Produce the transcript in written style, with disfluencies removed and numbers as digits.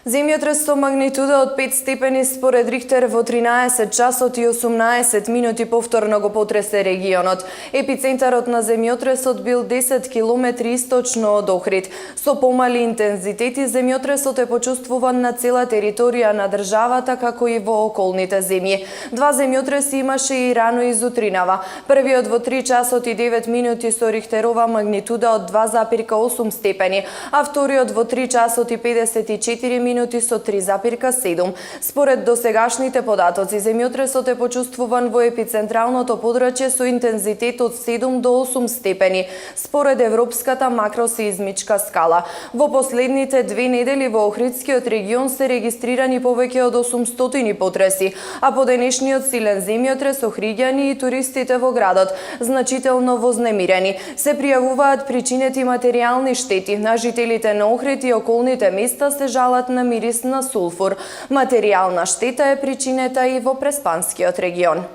Земјотрес со магнитуда од 5 степени според Рихтер во 13 часот и 18 минути повторно го потресе регионот. Епицентарот на земјотресот бил 10 километри источно од Охрид. Со помали интензитети земјотресот е почувствуван на цела територија на државата како и во околните земји. Два земјотреси имаше и рано изутринава. Првиот во 3 часот и 9 минути со Рихтерова магнитуда од 2,8 степени, а вториот во 3 часот и 54 минути со 3,7. Според досегашните податоци, земјотресот е почувствуван во епицентралното подрачје со интензитет од 7 до 8 степени, според Европската макросеизмичка скала. Во последните 2 недели во Охридскиот регион се регистрирани повеќе од 800 потреси, а по денешниот силен земјотрес охриѓани и туристите во градот значително вознемирени. Се пријавуваат причинети материјални штети, на жителите на Охрид и околните места се жалат на мирис на сулфур. Материјална штета е причинета и во Преспанскиот регион.